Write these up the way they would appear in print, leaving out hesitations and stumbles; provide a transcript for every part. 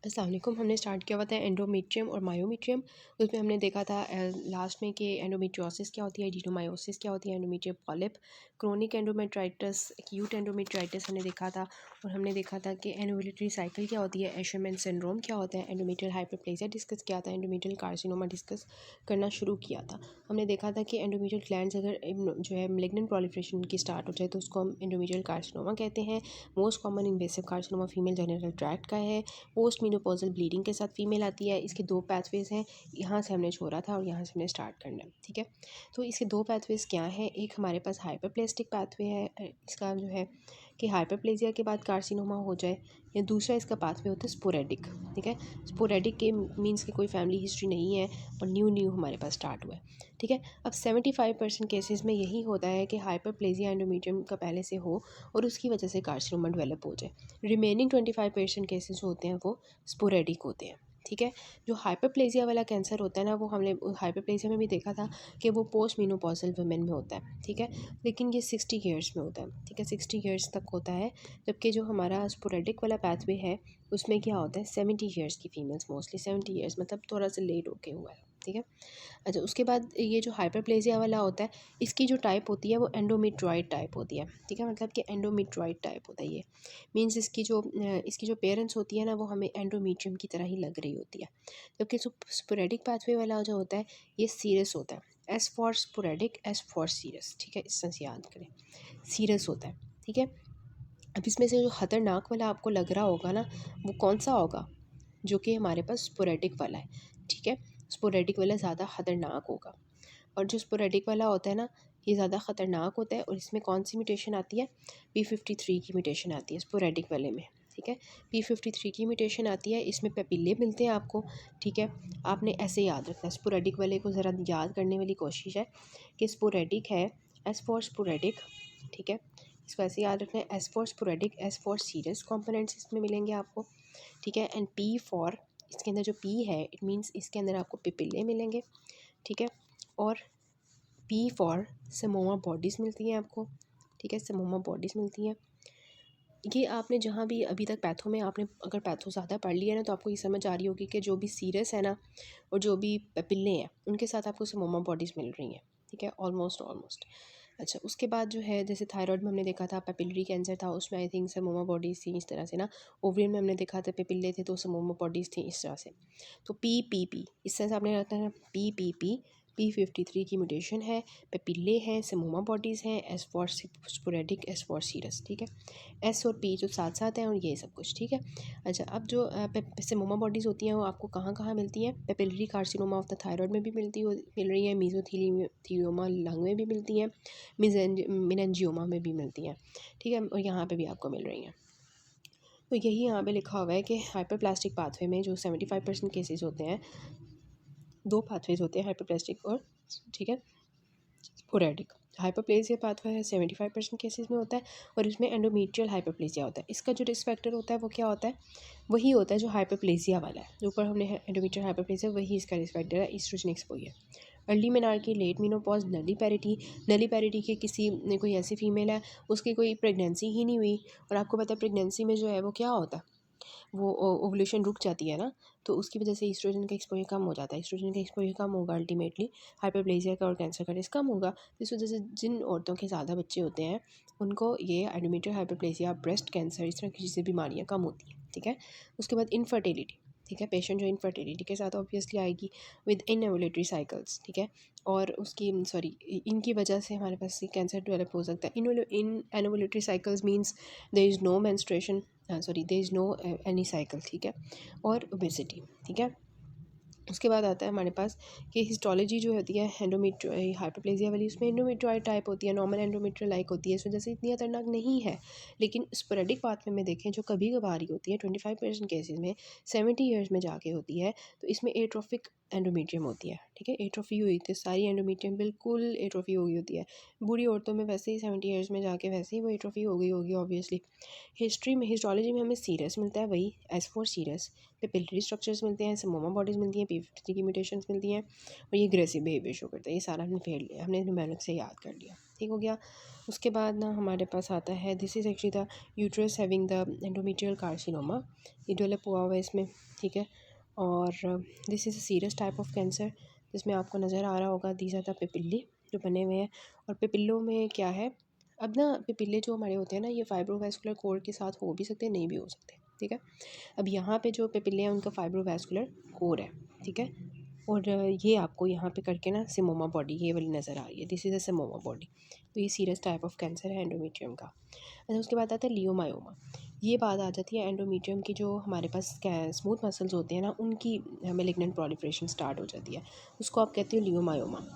अस्सलाम वालेकुम। हमने स्टार्ट किया हुआ था एंडोमेट्रियम और मायोमेट्रियम। उसमें हमने देखा था लास्ट में कि एंडोमेट्रियोसिस क्या होती है, एडिनोमायोसिस क्या होती है, endometrium polyp, chronic endometritis, acute endometritis हमने देखा था। और हमने देखा था कि एनोवुलेटरी साइकिल क्या होती है, एशरमैन सिंड्रोम क्या होता है, एंडोमेट्रियल हाइपरप्लेजिया डिस्कस किया था, एंडोमेट्रियल कार्सिनोमा डिस्कस करना शुरू किया था। हमने देखा था कि एंडोमेट्रियल ग्लैंड्स अगर जो है मैलिग्नेंट प्रोलिफरेशन की स्टार्ट हो जाए तो उसको हम एंडोमेट्रियल कार्सिनोमा कहते हैं। Most common invasive carcinoma female genital tract का है। पोस्ट मीनोपॉजल ब्लीडिंग के साथ फीमेल आती है। इसके दो पैथवेज हैं, यहाँ से हमने छोड़ा था और यहाँ से हमने स्टार्ट करना है, ठीक है। तो इसके दो पैथवेज क्या हैं, एक हमारे पास हाइपरप्लेस्टिक पैथवे है, इसका जो है कि हाइपरप्लेजिया के बाद कार्सिनोमा हो जाए, या दूसरा इसका पाथवे होता है स्पोरेडिक, ठीक है। स्पोरेडिक के मीन्स की कोई फैमिली हिस्ट्री नहीं है और न्यू हमारे पास स्टार्ट हुआ है, ठीक है। अब 75% केसेस में यही होता है कि हाइपरप्लेजिया एंडोमेट्रियम का पहले से हो और उसकी वजह से कार्सिनोमा डेवलप हो जाए। रिमेनिंग 25% केसेस होते हैं वो स्पोरेडिक होते हैं, ठीक है। जो हाइपरप्लेजिया वाला कैंसर होता है ना, वो हमने हाइपरप्लेजिया में भी देखा था कि वो पोस्ट मीनोपॉजल वुमेन में होता है, ठीक है। लेकिन ये 60 ईयर्स में होता है, ठीक है, 60 ईयर्स तक होता है। जबकि जो हमारा स्पोरेडिक वाला पैथवे है उसमें क्या होता है, 70 ईयर्स की फीमेल्स, मोस्टली 70 ईयर्स, मतलब थोड़ा सा लेट होके हुआ है, ठीक है। अच्छा, उसके बाद ये जो हाइपरप्लेजिया वाला होता है, इसकी जो टाइप होती है वो एंडोमेट्रॉइड टाइप होती है, ठीक है। मतलब कि एंडोमेट्रॉइड टाइप होता है ये, मींस इसकी जो पेरेंट्स होती है ना, वो हमें एंडोमेट्रियम की तरह ही लग रही होती है। जबकि जो स्पोरेडिक पाथवे वाला जो होता है ये सीरस होता है। S for sporadic, S for serous, ठीक है, इस तरह से याद करें, सीरस होता है, ठीक है। अब इसमें से जो खतरनाक वाला आपको लग रहा होगा ना, वो कौन सा होगा, जो कि हमारे पास स्पोरेडिक वाला है, ठीक है। स्पोरेडिक वाला ज़्यादा ख़तरनाक होगा। और जो स्पोरेडिक वाला होता है ना, ये ज़्यादा ख़तरनाक होता है। और इसमें कौन सी म्यूटेशन आती है, P53 की म्यूटेशन आती है स्पोरेडिक वाले में, ठीक है। P53 की म्यूटेशन आती है, इसमें पेपिले मिलते हैं आपको, ठीक है। आपने ऐसे याद रखना है, स्पोरेडिक वाले को ज़रा याद करने वाली कोशिश है कि स्पोरेडिक है, एस फॉर स्पोरेडिक, ठीक है। इसको ऐसे याद रखना है, S for sporadic, S for serious components इसमें मिलेंगे आपको, ठीक है। एंड पी फॉर, इसके अंदर जो पी है इट मीन्स इसके अंदर आपको पिपिले मिलेंगे, ठीक है। और पी फॉर समोमा बॉडीज़ मिलती हैं आपको, ठीक है, समोमा बॉडीज़ मिलती हैं। ये आपने जहाँ भी अभी तक पैथो में आपने अगर पैथो ज़्यादा पढ़ लिया ना, तो आपको ये समझ आ रही होगी कि जो भी सीरस है ना और जो भी पिल्ले हैं उनके साथ आपको समोमा बॉडीज़ मिल रही हैं, ठीक है, ऑलमोस्ट ऑलमोस्ट। अच्छा, उसके बाद जो है जैसे थायराइड में हमने देखा था पेपिलरी कैंसर था, उसमें आई थिंक समोमा बॉडीज़ थी इस तरह से ना। ओवरियन में हमने देखा था पेपिले थे तो समोमा बॉडीज़ थी इस तरह से। तो पी इस तरह से आपने रखना है, P53 की म्यूटेशन है, पेपिले हैं, समोमा बॉडीज़ हैं, S for sporadic, S for serous, ठीक है। एस और पी जो साथ साथ हैं और ये सब कुछ, ठीक है। अच्छा, अब जो सेमोमा बॉडीज़ होती हैं वो आपको कहाँ कहाँ मिलती हैं, papillary carcinoma of the thyroid में भी मिल रही है, मीजोथीलियोमा लंग में भी मिलती हैं, मिनेंजियोमा में भी मिलती हैं, ठीक है, और यहाँ पे भी आपको मिल रही हैं। तो यही यहाँ पे लिखा हुआ है कि हाइपरप्लास्टिक पाथवे में जो 75% केसेस होते हैं, दो पाथवेज होते हैं, हाइपरप्लास्टिक और, ठीक है, स्पोरेडिक। हाइपरप्लेजिया पाथवे है 75% केसेस में होता है और इसमें एंडोमेट्रियल हाइपरप्लेजिया होता है। इसका जो रिस्क फैक्टर होता है वो क्या होता है, वही होता है जो हाइपरप्लेजिया वाला है, जो ऊपर हमने एंडोमेट्रियल हाइपरप्लेजिया, वही इसका रिस्क फैक्टर है, oestrogen exposure. Early menarche, late menopause, nulliparity के किसी कोई ऐसी फीमेल है उसकी कोई प्रेगनेंसी ही नहीं हुई, और आपको पता है प्रेगनेंसी में जो है वो क्या होता है, वो ओवुलेशन रुक जाती है ना, तो उसकी वजह से ईस्ट्रोजन का एक्सपोजर कम हो जाता है। ईस्ट्रोजन का एक्सपोजर कम होगा, अल्टीमेटली हाइपरप्लेजिया का और कैंसर का रिस्क कम होगा। इस वजह से जिन औरतों के ज़्यादा बच्चे होते हैं उनको ये एंडोमेट्रियल हाइपरप्लेजिया, ब्रेस्ट कैंसर, इस तरह की चीज़ें बीमारियाँ कम होती हैं, ठीक है। उसके बाद इनफर्टिलिटी, ठीक है, पेशेंट जो इनफर्टिलिटी के साथ ऑब्वियसली आएगी विद इनओवुलेटरी साइकिल्स, ठीक है। और उसकी सॉरी इनकी वजह से हमारे पास कैंसर डेवलप हो सकता है। In anovulatory cycles means there is no menstruation, sorry there is no any cycle, ठीक है, और ओबेसिटी, ठीक है। उसके बाद आता है हमारे पास कि हिस्टोलॉजी जो होती है हाइपरप्लेजिया वाली, उसमें एंडोमेट्रॉइड टाइप होती है, नॉर्मल एंडोमेट्रियल लाइक होती है, इस वजह से इतनी खतरनाक नहीं है। लेकिन स्पोरेडिक पाथवे में देखें जो कभी कभार ही होती है, 25% केसेस में 70 ईयर्स में जाके होती है, तो इसमें एट्रोफिक एंडोमेट्रियम होती है, ठीक है। एट्रोफी हुई थी सारी, एंडोमेट्रियम बिल्कुल एट्रोफी हो गई होती है। बूढ़ी औरतों में वैसे ही 70 ईयर्स में जाके वैसे ही वो एट्रोफी हो गई होगी ऑब्वियसली। हिस्टोलॉजी में हमें सीरस मिलता है, वही S for serous, papillary structures मिलते हैं, समोमा बॉडीज़ मिलती हैं, P53 की म्यूटेशंस मिलती हैं, और ये ग्रेसिव बिहेवियर शो करता है। ये सारा हमने फेल लिया, हमने मेहनत से याद कर लिया। ठीक हो गया। उसके बाद ना हमारे पास आता है, this is actually the uterus having the endometrial carcinoma, ये डेवलप हुआ हुआ है इसमें, ठीक है। और this is a serious type of cancer, जिसमें आपको नज़र आ रहा होगा दीज आर द पेपिल्ले जो बने हुए हैं। और पेपिल्लों में क्या है, अब ना पेपिल्ले जो हमारे होते हैं ना, ये फाइब्रोवैस्कुलर कोर के साथ हो भी सकते हैं, नहीं भी हो सकते, ठीक है। अब यहाँ पे जो पेपिल्ले हैं उनका फाइब्रोवैस्कुलर कोर है, ठीक है। और ये आपको यहाँ पे करके ना सिमोमा बॉडी ये वाली नज़र आ रही है, दिस इज़ अ सिमोमा बॉडी। तो ये सीरियस टाइप ऑफ कैंसर है एंडोमेट्रियम का। अच्छा, उसके बाद आता है लियोमायोमा। ये बात आ जाती है एंडोमेट्रियम की, जो हमारे पास स्मूथ मसल्स होते हैं ना, उनकी मेलिग्नेंट प्रोलिफरेशन स्टार्ट हो जाती है, उसको आप कहते हो लियोमायोमा,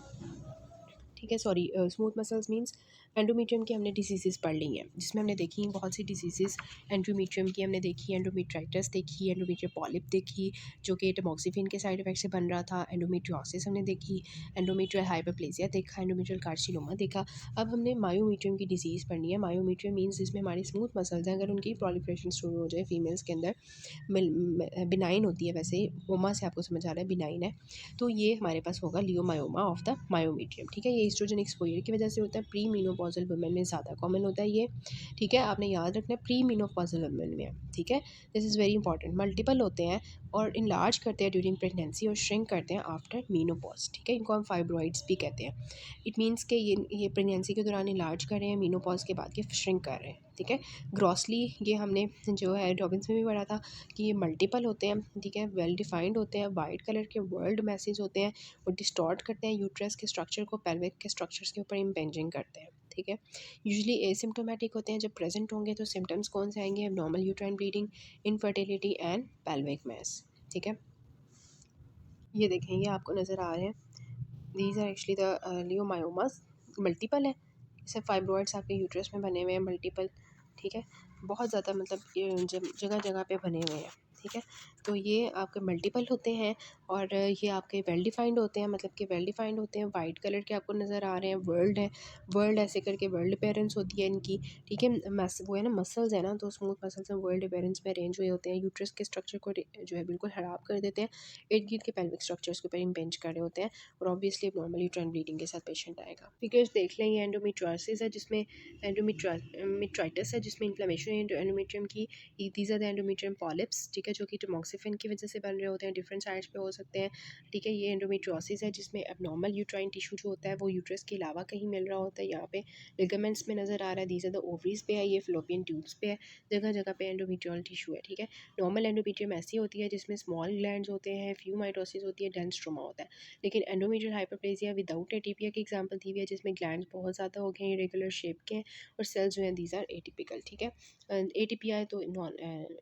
ठीक है। Sorry, smooth muscles means endometrium की हमने डिसीज़ेज़ पढ़ ली हैं, जिसमें हमने देखी बहुत सी डिसीज़ेज़ एंडोमेट्रियम की हमने देखी, एंडोमेट्राइटिस देखी, एंडोमेट्रियल पॉलिप देखी जो कि टमोक्सिफिन के साइड इफेक्ट से बन रहा था, एंडोमेट्रियोसिस हमने देखी, एंडोमेट्रियल हाइपरप्लेसिया देखा, एंडोमेट्रियल कार्सिनोमा देखा। अब हमने मायोमेट्रियम की डिजीज़ पढ़नी है। मायोमेट्रियम मीन्स जिसमें हमारी स्मूथ मसल्स हैं, अगर उनकी प्रोलिफरेशन शुरू हो जाए फीमेल्स के अंदर, बिनाइन होती है, वैसे ओमा से आपको समझ आ रहा है बिनाइन है, तो ये हमारे पास होगा लियोमायोमा ऑफ द मायोमेट्रियम, ठीक है। ये एस्ट्रोजन एक्सपोजर की वजह से होता है, प्री मीनोपॉजल वुमेन में ज़्यादा कॉमन होता है ये, ठीक है। आपने याद रखना है प्री मीनोपॉजल वुमेन में, ठीक है। This is very important. Multiple होते हैं और इनलार्ज करते हैं ड्यूरिंग प्रेगनेंसी और श्रिंक करते हैं आफ्टर मीनोपॉज, ठीक है। इनको हम फाइब्रॉइड्स भी कहते हैं। इट मीन्स कि ये प्रेगनेंसी के दौरान इनलार्ज कर रहे हैं, मीनोपॉज के बाद ये श्रिंक कर रहे हैं, ठीक है। ग्रॉसली ये हमने जो है डॉबिन्स में भी पढ़ा था कि ये मल्टीपल होते हैं, ठीक है, वेल डिफाइंड होते हैं, वाइट कलर के वर्ल्ड मैसेज होते हैं, वो डिस्टॉर्ट करते हैं यूट्रस के स्ट्रक्चर को, पेल्विक के स्ट्रक्चर्स के ऊपर इम्पेंजिंग करते हैं, ठीक है। यूजुअली एसिम्टोमेटिक होते हैं, जब प्रेजेंट होंगे तो सिम्टम्स कौन से आएंगे, normal uterine bleeding, infertility and pelvic mass, ठीक है। ये देखें, ये आपको नज़र आ रहे हैं, these are actually the leiomyomas, multiple है, सिर्फ फाइब्रॉइड्स आपके यूट्रस में बने हुए हैं, मल्टीपल, ठीक है। बहुत ज़्यादा मतलब जगह जगह पे बने हुए हैं, ठीक है। तो ये आपके मल्टीपल होते हैं और ये आपके वेल डिफाइंड होते हैं, मतलब कि वेल डिफाइंड होते हैं, वाइट कलर के आपको नज़र आ रहे हैं, वर्ल्ड है, वर्ल्ड ऐसे करके वर्ल्ड अपेयरेंस होती है इनकी, ठीक है। वो है ना मसल्स है ना, तो स्मूथ मसल्स में वर्ल्ड अपेयरेंस में अरेंज हुए होते हैं, यूट्रस के स्ट्रक्चर को जो है बिल्कुल ख़राब कर देते हैं, इर्द गिर्द के पेल्विक स्ट्रक्चर्स के ऊपर इम्पेंज कर रहे होते हैं, और ऑब्वियसली नॉर्मल यूट्राइन ब्लीडिंग के साथ पेशेंट आएगा। फिगर्स देख लें, ये एंडोमेट्रियोसिस है जिसमें एंडोमेट्राइटिस है जिसमें इन्फ्लेमेशन है एंडोमेट्रियम की, these are the endometrium polyps, ठीक है, जो कि टमोक्सिफिन की वजह से बन रहे होते हैं, डिफरेंट साइड्स पे हो सकते हैं, ठीक है। ये एंडोमेट्रियोसिस है जिसमें एबनॉर्मल यूट्राइन टिश्यू जो होता है वो यूट्रस के अलावा कहीं मिल रहा होता है, यहाँ पे लिगामेंट्स में नज़र आ रहा है, दीज आर द ओवरीज पे है, ये फ्लोपियन ट्यूब्स पे है, जगह जगह पे एंडोमेट्रियल टिश्यू है, ठीक है। नॉर्मल एंडोमेट्रियम ऐसी होती है जिसमें स्मॉल ग्लैंड्स होते हैं, फ्यू माइटोसिस होती है, डेंस स्ट्रोमा होता है, लेकिन एंडोमेट्रियल हाइपरप्लेसिया विदाउट एटीपिया की एग्जांपल दी हुई है, जिसमें ग्लैंड्स बहुत ज़्यादा हो गए हैं, इरेगुलर शेप के हैं, और सेल्स जो हैं दीज आर एटिपिकल, ठीक है। एटीपिया है तो नॉन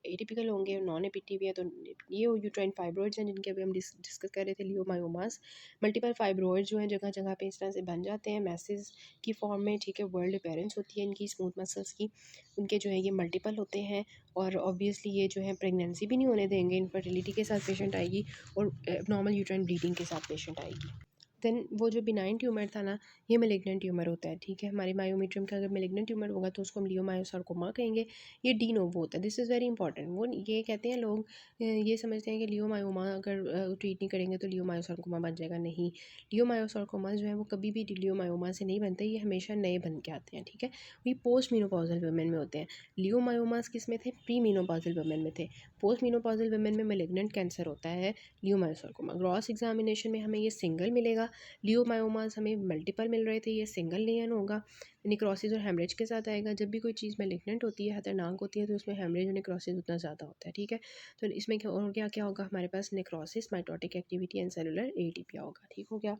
एटिपिकल होंगे, नॉन एटीपिया है तो ये यूट्राइन फाइब्रॉइड्स हैं जिनके अभी हम डिस्कस कर रहे थे, लियोमायोमास। मल्टीपल फाइब्रॉइड्स जो हैं जगह जगह पे इस तरह से बन जाते हैं मैसेज की फॉर्म में, ठीक है। वर्ल्ड अपेयरेंस होती है इनकी स्मूथ मसल्स की, उनके जो है ये मल्टीपल होते हैं, और ऑब्वियसली ये जो है प्रेगनेंसी भी नहीं होने देंगे, इनफर्टिलिटी के साथ पेशेंट आएगी, और नॉर्मल यूट्राइन ब्लीडिंग के साथ पेशेंट आएगी। देन वो जो बिनाइन ट्यूमर था ना, ये मेलिग्नेंट ट्यूमर होता है, ठीक है। हमारे मायोमेट्रियम का अगर मेलिग्नेंट ट्यूमर होगा तो उसको हम लियोमायोसार्कोमा कहेंगे, ये डी नोवो होता है, दिस इज़ वेरी इंपॉर्टेंट। वो ये कहते हैं लोग, ये समझते हैं कि लियोमायोमा अगर ट्रीट नहीं करेंगे तो लियोमायोसार्कोमा बन जाएगा, नहीं। लियोमायोसार्कोमा जो है वो कभी भी लियोमायोमा से नहीं बनते, ये हमेशा नए बन के आते हैं, ठीक है। ये पोस्ट मीनोपॉजल वुमेन में होते हैं। लियोमायोमास किस में थे, प्री मीनोपॉजल वुमेन में थे। पोस्ट मीनोपॉजल वुमेन में मेलिग्नेंट कैंसर होता है लियोमायोसार्कोमा। ग्रॉस एग्जामिनेशन में हमें ये सिंगल मिलेगा, लियोमायोमास हमें मल्टीपल मिल रहे थे, ये सिंगल लेयन होगा, निक्रोसिस और हेमरेज के साथ आएगा। जब भी कोई चीज़ मेलिग्नेंट होती है, खतरनाक होती है, तो उसमें हेमरेज और निक्रोसिस उतना ज़्यादा होता है, ठीक है। तो इसमें क्या क्या होगा, हमारे पास necrosis, mitotic activity and cellular atypia होगा, ठीक हो गया।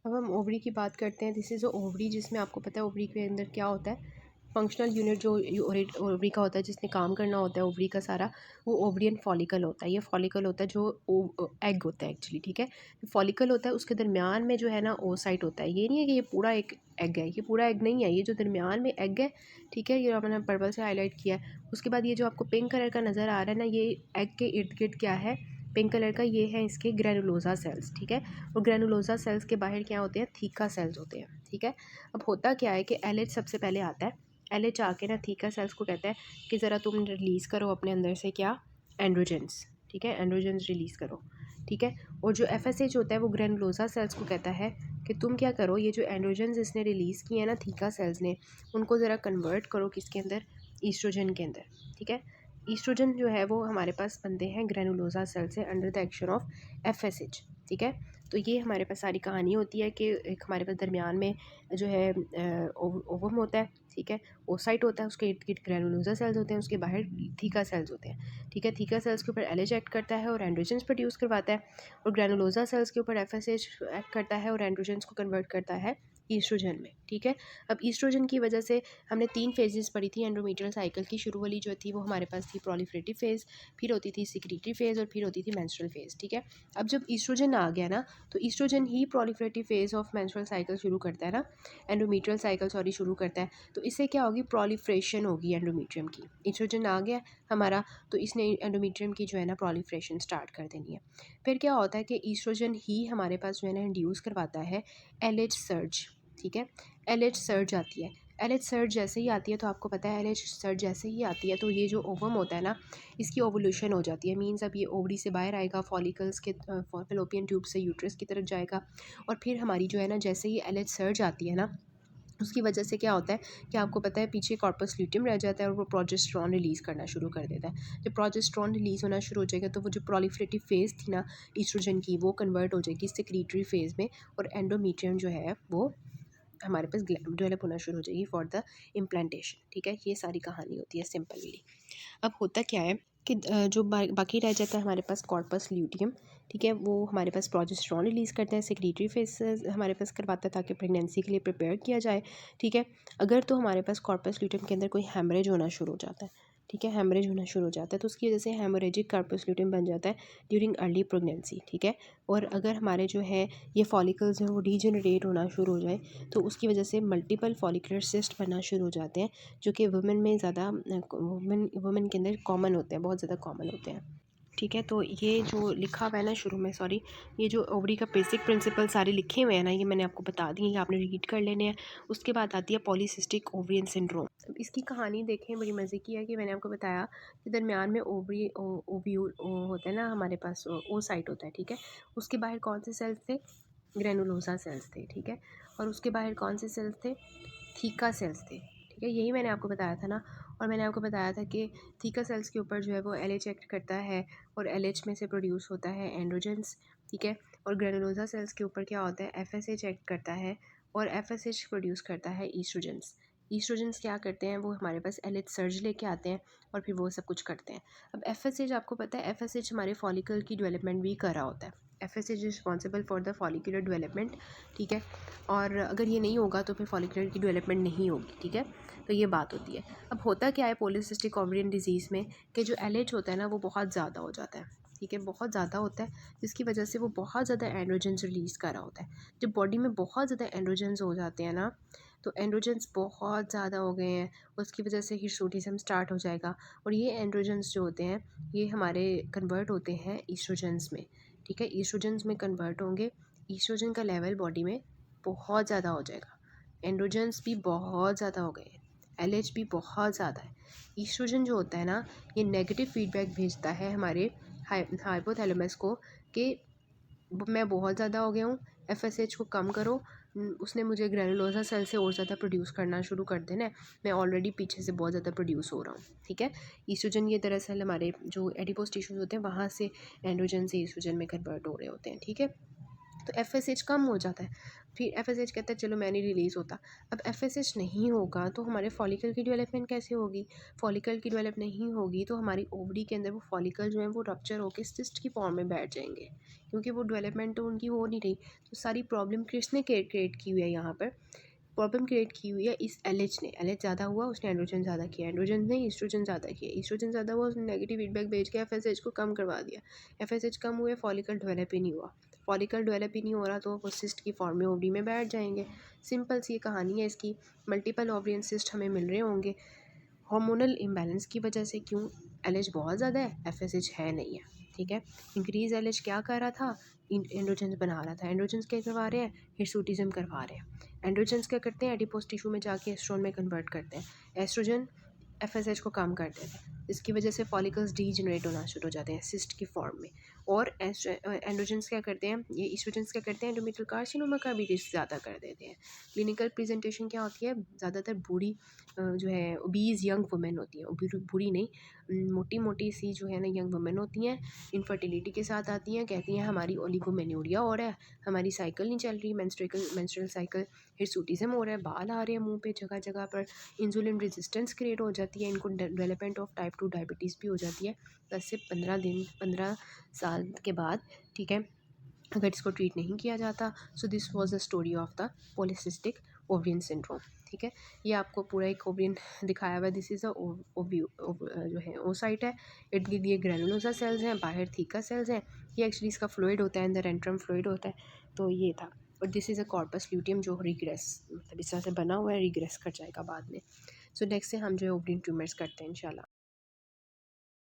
अब हम ओवरी की बात करते हैं, दिस इज़ ओवरी, जिसमें आपको पता है ओवरी के अंदर क्या होता है, फंक्शनल यूनिट जो ओवरी का होता है, जिसने काम करना होता है ओवरी का सारा, वो ओवरियन फॉलिकल होता है। ये फॉलिकल होता है जो एग होता है एक्चुअली, ठीक है। फॉलिकल होता है, उसके दरमियान में जो है ना ओसाइट होता है, ये नहीं है कि ये पूरा एक एग है, ये पूरा एग नहीं है, ये जो दरमियान में एग है, ठीक है, ये मैंने पर्पल से हाईलाइट किया है। उसके बाद ये जो आपको पिंक कलर का नज़र आ रहा है ना, ये एग के इर्द गिर्द क्या है, पिंक कलर का, ये है इसके ग्रैनुलोजा सेल्स, ठीक है। और ग्रैनुलोजा सेल्स के बाहर क्या होते हैं, थीका सेल्स होते हैं, ठीक है। अब होता क्या है कि एलएच सबसे पहले आता है, एलएच आके ना थीका सेल्स को कहता है कि ज़रा तुम रिलीज़ करो अपने अंदर से क्या, एंड्रोजेंस, ठीक है, एंड्रोजेंस रिलीज़ करो, ठीक है। और जो एफएसएच होता है वो ग्रैनुलोजा सेल्स को कहता है कि तुम क्या करो, ये जो एंड्रोजन्स इसने रिलीज़ किए हैं ना थीका सेल्स ने, उनको ज़रा कन्वर्ट करो किसके अंदर, ईस्ट्रोजन के अंदर। ठीक है, ईस्ट्रोजन जो है वो हमारे पास बनते हैं ग्रेनुलोसा सेल से under the action of FSH। ठीक है, तो ये हमारे पास सारी कहानी होती है कि एक हमारे पास दरमियान में जो है ओवम होता है। ठीक है, ओसाइट होता है, उसके इर्द गिर्द ग्रेनुलोसा सेल्स होते हैं, उसके बाहर थीका सेल्स होते हैं। ठीक है, थीका सेल्स के ऊपर LH एक्ट करता है और एंड्रोजन्स प्रोड्यूस करवाता है, और ग्रेनुलोसा सेल्स के ऊपर FSH एक्ट करता है और एंड्रोजन्स को कन्वर्ट करता है ईस्ट्रोजन में। ठीक है, अब ईस्ट्रोजन की वजह से हमने 3 फेजेस पढ़ी थी एंडोमेट्रियल साइकिल की। शुरू वाली जो थी वो हमारे पास थी प्रोलिफरेटिव फेज़, फिर होती थी सिक्रीटरी फेज़ और फिर होती थी मेंस्ट्रुअल फेज़। ठीक है, अब जब ईस्ट्रोजन आ गया ना, तो ईस्ट्रोजन ही proliferative phase of menstrual cycle शुरू करता है ना, एंडोमेट्रियल साइकिल सॉरी शुरू करता है। तो इससे क्या होगी, प्रोलिफ्रेशन होगी एंडोमेट्रियम की। ईस्ट्रोजन आ गया हमारा, तो इसने एंडोमेट्रियम की जो है ना प्रोलिफ्रेशन स्टार्ट कर देनी है। फिर क्या होता है कि ईस्ट्रोजन ही हमारे पास जो है ना इंड्यूस करवाता है LH सर्ज। ठीक है, LH सर्ज आती है। LH सर्ज जैसे ही आती है, तो आपको पता है LH सर्ज जैसे ही आती है तो ये जो ओवम होता है ना, इसकी ओवोल्यूशन हो जाती है। मीन्स अब ये ओवरी से बाहर आएगा, फॉलिकल्स के फैलोपियन ट्यूब से यूट्रस की तरफ जाएगा, और फिर हमारी जो है ना जैसे ही LH सर्ज आती है ना, उसकी वजह से क्या होता है कि आपको पता है पीछे कॉर्पस ल्यूटियम रह जाता है और वो प्रोजेस्टेरॉन रिलीज़ करना शुरू कर देता है। जब प्रोजेस्टेरॉन रिलीज़ होना शुरू हो जाएगा, तो वो जो प्रोलिफरेटिव फेज़ थी ना ईस्ट्रोजन की, वो कन्वर्ट हो जाएगी सेक्रीटरी फेज़ में, और एंडोमेट्रियम जो है वो हमारे पास डेवलप होना शुरू हो जाएगी फॉर द इम्प्लांटेशन। ठीक है, ये सारी कहानी होती है सिंपली। अब होता क्या है कि जो बाकी रह जाता है हमारे पास कॉर्पस ल्यूटियम। ठीक है, वो हमारे पास प्रोजेस्टेरॉन रिलीज़ करता है, सेक्रेटरी फेस हमारे पास करवाता है ताकि प्रेगनेंसी के लिए प्रिपेयर किया जाए। ठीक है, अगर तो हमारे पास कॉर्पस ल्यूटियम के अंदर कोई हेमरेज होना शुरू हो जाता है, ठीक है, हेमरेज होना शुरू हो जाता है, तो उसकी वजह से हेमोरेजिक कॉर्पस ल्यूटियम बन जाता है ड्यूरिंग अर्ली प्रेगनेंसी। ठीक है, और अगर हमारे जो है ये फॉलिकल्स हैं वो डीजनरेट होना शुरू हो जाए, तो उसकी वजह से मल्टीपल फॉलिकुलर सिस्ट बनना शुरू हो जाते हैं, जो कि वुमेन में ज़्यादा वुमेन के अंदर कॉमन होते हैं, बहुत ज़्यादा कॉमन होते हैं। ठीक है, तो ये जो लिखा हुआ है ना शुरू में, सॉरी, ये जो ओवरी का बेसिक प्रिंसिपल सारे लिखे हुए हैं ना, ये मैंने आपको बता दी है, आपने रीड कर लेने हैं। उसके बाद आती है पॉलीसिस्टिक ओवरियन सिंड्रोम। अब इसकी कहानी देखें, बड़ी मज़े की है कि मैंने आपको बताया कि दरमियान में ओवरी ओव्यूल होता है ना, हमारे पास ओ साइट होता है। ठीक है, उसके बाहर कौन से सेल्स थे, ग्रेनुलोसा सेल्स थे। ठीक है, और उसके बाहर कौन से सेल्स थे, थीका सेल्स थे। ठीक है, यही मैंने आपको बताया था ना, और मैंने आपको बताया था कि थीका सेल्स के ऊपर जो है वो LH एक्ट करता है, और LH में से प्रोड्यूस होता है एंड्रोजन्स। ठीक है, और ग्रेनुलोसा सेल्स के ऊपर क्या होता है, FSH एक्ट करता है, और FSH प्रोड्यूस करता है ईस्ट्रोजन्स। ईस्ट्रोजन्स क्या करते हैं, वो हमारे पास LH सर्ज लेके आते हैं और फिर वो सब कुछ करते हैं। अब FSH आपको पता है, FSH हमारे फॉलिकल की डेवलपमेंट भी कर रहा होता है। FSH is responsible for the follicular development. ठीक है, और अगर ये नहीं होगा तो फिर फॉलिकुलर की डेवलपमेंट नहीं होगी। ठीक है, तो ये बात होती है। अब होता क्या है पॉलीसिस्टिक ओवरियन डिजीज़ में, कि जो LH होता है ना वो बहुत ज़्यादा हो जाता है। ठीक है, बहुत ज़्यादा होता है, जिसकी वजह से वो बहुत ज़्यादा एंड्रोजन्स रिलीज़ कर रहा होता है। जब बॉडी में बहुत ज़्यादा एंड्रोजन्स हो जाते हैं ना, तो एंड्रोजन्स बहुत ज़्यादा हो गए हैं, उसकी वजह से हिर्सुटिज़म स्टार्ट हो जाएगा, और ये एंड्रोजन्स जो होते हैं ये हमारे कन्वर्ट होते हैं ईस्ट्रोजन्स में। ठीक है, ईस्ट्रोजन्स में कन्वर्ट होंगे, ईस्ट्रोजन का लेवल बॉडी में बहुत ज़्यादा हो जाएगा, एंड्रोजन्स भी बहुत ज़्यादा हो गए हैं, LH भी बहुत ज़्यादा है। ईस्ट्रोजन जो होता है ना, ये नेगेटिव फीडबैक भेजता है हमारे हाइपोथैलेमस को कि मैं बहुत ज़्यादा हो गया हूँ, FSH को कम करो। उसने मुझे ग्रेनुलोसा सेल से और ज़्यादा प्रोड्यूस करना शुरू कर देना है, मैं ऑलरेडी पीछे से बहुत ज़्यादा प्रोड्यूस हो रहा हूँ। ठीक है, ईस्ट्रोजन ये दरअसल हमारे जो एडिपोज टिश्यूज़ होते हैं वहाँ से एंड्रोजन से ईस्ट्रोजन में कन्वर्ट हो रहे होते हैं। ठीक है, तो FSH कम हो जाता है, फिर FSH कहता है चलो मैं नहीं रिलीज़ होता। अब FSH नहीं होगा तो हमारे फॉलिकल की डेवलपमेंट कैसे होगी, फॉलिकल की डेवलप नहीं होगी तो हमारी ओवरी के अंदर वो फॉलिकल जो है वो रप्चर होकर सिस्ट की फॉर्म में बैठ जाएंगे, क्योंकि वो डेवलपमेंट तो उनकी हो नहीं रही। तो सारी प्रॉब्लम किसने क्रिएट की हुई है, यहाँ पर प्रॉब्लम क्रिएट की हुई है इस LH ने। LH ज़्यादा हुआ, उसने एंड्रोजन ज़्यादा किया, एंड्रोजन ने ईस्ट्रोजन ज़्यादा किया, ईस्ट्रोजन ज़्यादा हुआ, उसने नेगेटिव फीडबैक भेज के FSH को कम करवा दिया, FSH कम हुए, फॉलिकल डेवलप ही नहीं हुआ, फॉलिकल डेवलप ही नहीं हो रहा तो वो सिस्ट की फॉर्म में ओवरी में बैठ जाएंगे। सिंपल सी कहानी है इसकी। मल्टीपल ओवरियन सिस्ट हमें मिल रहे होंगे हार्मोनल इम्बैलेंस की वजह से। क्यों, LH बहुत ज़्यादा है, FSH है नहीं है। ठीक है, इंक्रीज LH क्या कर रहा था, एंड्रोजन्स बना रहा था, एंड्रोजन्स क्या करवा रहे हैं, हिर्सुटिज्म करवा रहे हैं। एंड्रोजन्स क्या करते हैं, एडिपोज टिश्यू में जाके एस्ट्रोजन में कन्वर्ट करते हैं, एस्ट्रोजन FSH को कम कर देते हैं, इसकी वजह से फॉलिकल्स डीजनरेट होना शुरू हो जाते हैं सिस्ट की फॉर्म में, और एंड्रोजन्स क्या करते हैं, ये ईस्ट्रोजन्स क्या करते हैं, एंडोमेट्रियल कार्सिनोमा का भी रिस्क ज़्यादा कर देते हैं। क्लिनिकल प्रेजेंटेशन क्या होती है, ज़्यादातर बूढ़ी जो है ओबीज़ यंग वुमेन होती हैं, बूढ़ी नहीं, मोटी मोटी सी जो है ना यंग वुमेन होती हैं, इनफर्टिलिटी के साथ आती हैं, कहती हैं हमारी ओलिगोमेन्योरिया हो रहा है, हमारी साइकिल नहीं चल रही, मेंस्ट्रुअल साइकिल, हिरसूटिज्म हो रहा है, बाल आ रहे हैं मुंह पे जगह जगह पर, इंसुलिन रेजिस्टेंस क्रिएट हो जाती है, इनको डेवलपमेंट ऑफ टाइप 2 डायबिटीज़ भी हो जाती है 10 से 15 साल के बाद, ठीक है, अगर इसको ट्रीट नहीं किया जाता। So this was the story of the polycystic ovarian syndrome, ठीक है। ये आपको पूरा एक ओवरियन दिखाया हुआ है, दिस इज़ जो है ओसाइट है, इर्द गिर्द ये ग्रेनुलोसा सेल्स हैं, बाहर थीका सेल्स हैं, ये एक्चुअली इसका फ्लूइड होता है, अंदर एंट्रम फ्लूइड होता है, तो ये था। और this is a corpus luteum जो रिग्रेस मतलब इस तरह से बना हुआ है, रिग्रेस कर जाएगा बाद में। सो नेक्स्ट से हम जो है ओवरियन ट्यूमर्स करते हैं इंशाल्लाह।